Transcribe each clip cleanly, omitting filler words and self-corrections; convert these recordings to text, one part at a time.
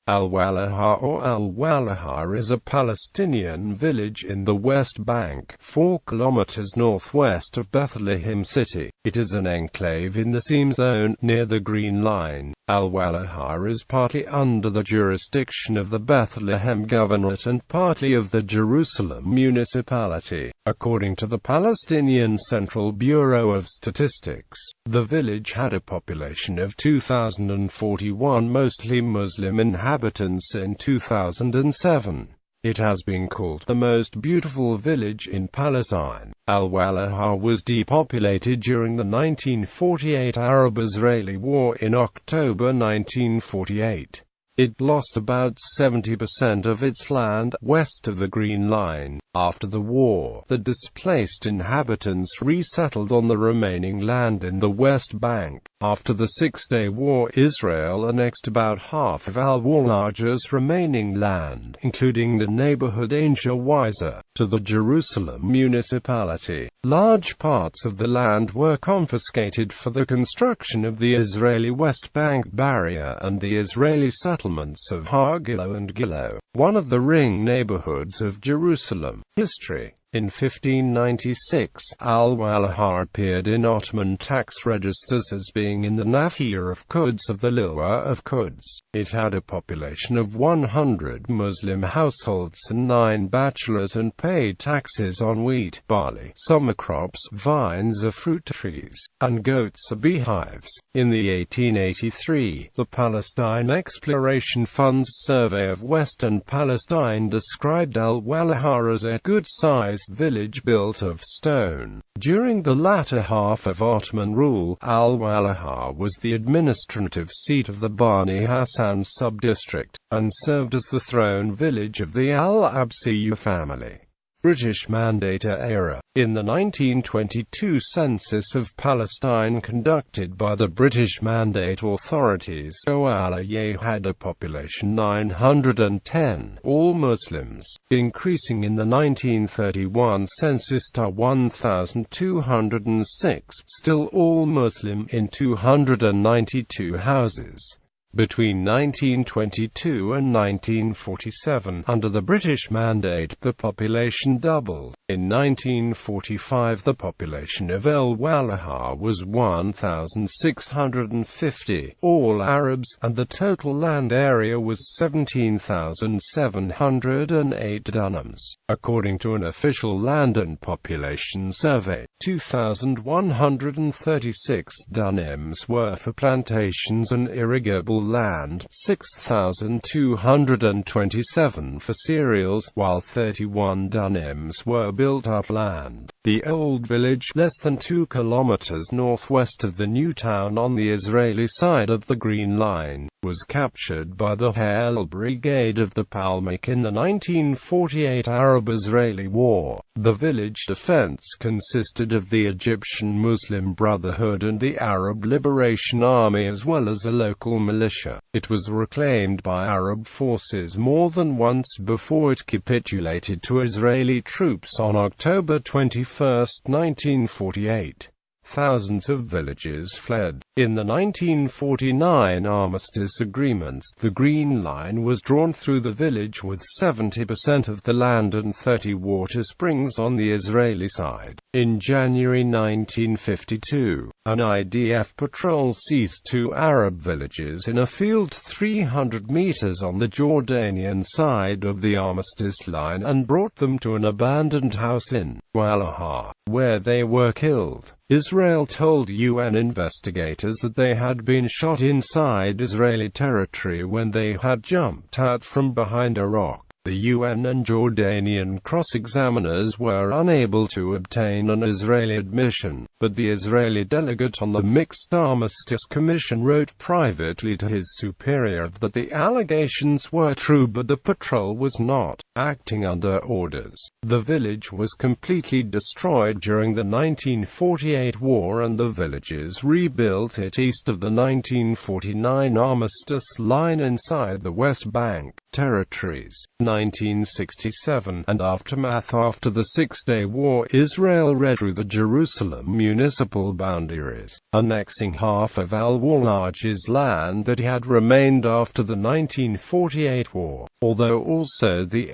Al-Walaja or Al-Walaja is a Palestinian village in the West Bank, 4 kilometers northwest of Bethlehem City. It is an enclave in the Seam Zone, near the Green Line. Al-Walaja is partly under the jurisdiction of the Bethlehem Governorate and partly of the Jerusalem Municipality. According to the Palestinian Central Bureau of Statistics, the village had a population of 2,041 mostly Muslim inhabitants in 2007. It has been called the most beautiful village in Palestine. Al-Walaja was depopulated during the 1948 Arab-Israeli War in October 1948. It lost about 70% of its land west of the Green Line. After the war, the displaced inhabitants resettled on the remaining land in the West Bank. After the Six-Day War, Israel annexed about half of Al-Walaja's remaining land, including the neighborhood Wiza, to the Jerusalem Municipality. Large parts of the land were confiscated for the construction of the Israeli West Bank barrier and the Israeli settlements of Har Gilo and Gilo, one of the ring neighborhoods of Jerusalem. History. In 1596, Al-Walaja appeared in Ottoman tax registers as being in the Nahiyah of Quds of the Liwa of Quds. It had a population of 100 Muslim households and 9 bachelors and paid taxes on wheat, barley, summer crops, vines of fruit trees, and goats or beehives. In the 1883, the Palestine Exploration Fund's survey of Western Palestine described Al-Walaja as a good-sized village built of stone. During the latter half of Ottoman rule, Al-Walaja was the administrative seat of the Bani Hassan sub-district, and served as the throne village of the Al-Abbasiyya family. British Mandate era. In the 1922 census of Palestine conducted by the British Mandate authorities, Al-Walaja had a population 910, all Muslims, increasing in the 1931 census to 1,206, still all Muslim, in 292 houses. Between 1922 and 1947, under the British Mandate, the population doubled. In 1945 the population of Al-Walaja was 1,650, all Arabs, and the total land area was 17,708 dunams. According to an official land and population survey, 2,136 dunams were for plantations and irrigable land, 6,227 for cereals, while 31 dunams were built-up land. The old village, less than 2 kilometers northwest of the new town on the Israeli side of the Green Line, was captured by the Hale Brigade of the Palmach in the 1948 Arab-Israeli War. The village defense consisted of the Egyptian Muslim Brotherhood and the Arab Liberation Army as well as a local militia. It was reclaimed by Arab forces more than once before it capitulated to Israeli troops on October 21, 1948. Thousands of villagers fled. In the 1949 armistice agreements, the Green Line was drawn through the village with 70% of the land and 30 water springs on the Israeli side. In January 1952, an IDF patrol seized 2 Arab villages in a field 300 meters on the Jordanian side of the armistice line and brought them to an abandoned house in Walaja, where they were killed. Israel told UN investigators that they had been shot inside Israeli territory when they had jumped out from behind a rock. The UN and Jordanian cross-examiners were unable to obtain an Israeli admission, but the Israeli delegate on the Mixed Armistice Commission wrote privately to his superior that the allegations were true but the patrol was not acting under orders. The village was completely destroyed during the 1948 war and the villagers rebuilt it east of the 1949 armistice line inside the West Bank territories. 1967, and aftermath. After the Six-Day War, Israel redrew the Jerusalem municipal boundaries, annexing half of Al-Walaja's land that had remained after the 1948 war, although also the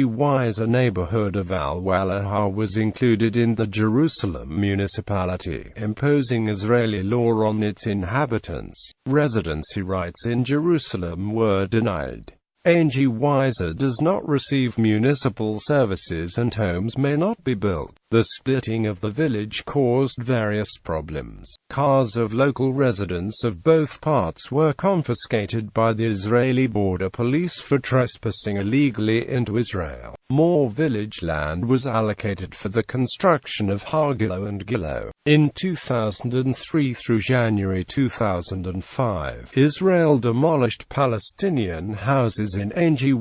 wider neighborhood of Al-Walaja was included in the Jerusalem Municipality, imposing Israeli law on its inhabitants. Residency rights in Jerusalem were denied. wider does not receive municipal services and homes may not be built. The splitting of the village caused various problems. Cars of local residents of both parts were confiscated by the Israeli border police for trespassing illegally into Israel. More village land was allocated for the construction of Hargilo and Gilo. In 2003 through January 2005, Israel demolished Palestinian houses in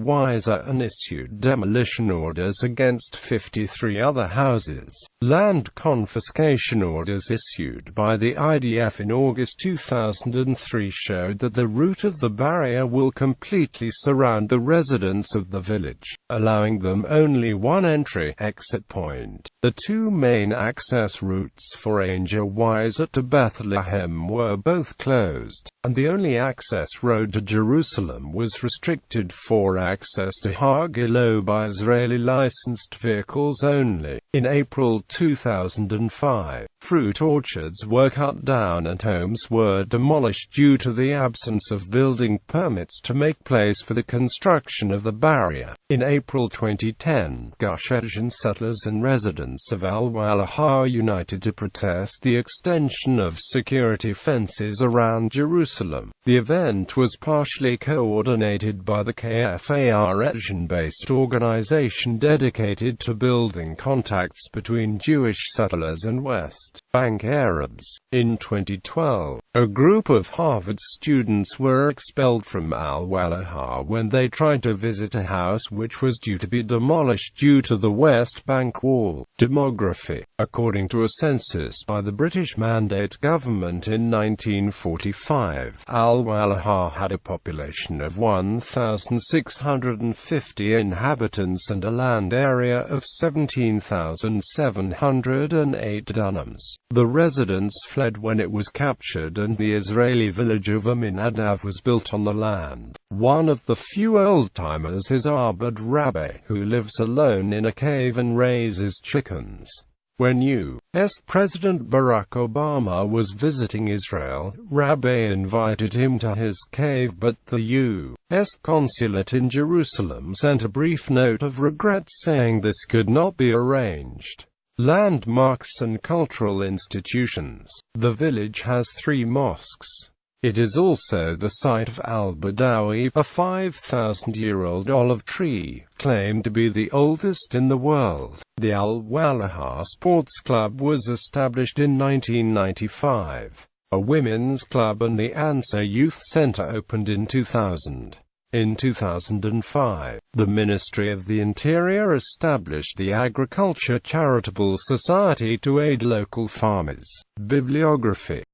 wider and issued demolition orders against 53 other houses. Land confiscation orders issued by the IDF in August 2003 showed that the route of the barrier will completely surround the residents of the village, allowing them only one entry-exit point. The two main access routes for wider to Bethlehem were both closed, and the only access road to Jerusalem was restricted for access to Hargilo by Israeli licensed vehicles only. In April 2005, fruit orchards were cut down and homes were demolished due to the absence of building permits to make place for the construction of the barrier. In April 2010, Gush Etzyon settlers and residents of Al-Walaja united to protest the extension of security fences around Jerusalem. The event was partially coordinated by the Kfar Etzyon-based organization dedicated to building contacts between Jewish settlers and West Bank Arabs. In 2012, a group of Harvard students were expelled from Al-Walaja when they tried to visit a house which was due to be demolished due to the West Bank wall. Demography. According to a census by the British Mandate government in 1945, Al-Walaja had a population of 1,650 inhabitants and a land area of 17,708 dunams. The residents fled when it was captured and the Israeli village of Aminadav was built on the land. One of the few old-timers is Abed Rabbe, who lives alone in a cave and raises chickens. When U.S. President Barack Obama was visiting Israel, Rabbe invited him to his cave, but the U.S. consulate in Jerusalem sent a brief note of regret saying this could not be arranged. Landmarks and cultural institutions. The village has 3 mosques. It is also the site of Al-Badawi, a 5,000-year-old olive tree, claimed to be the oldest in the world. The Al-Walaja Sports Club was established in 1995. A women's club and the Ansar Youth Center opened in 2000. In 2005, the Ministry of the Interior established the Agriculture Charitable Society to aid local farmers. Bibliography.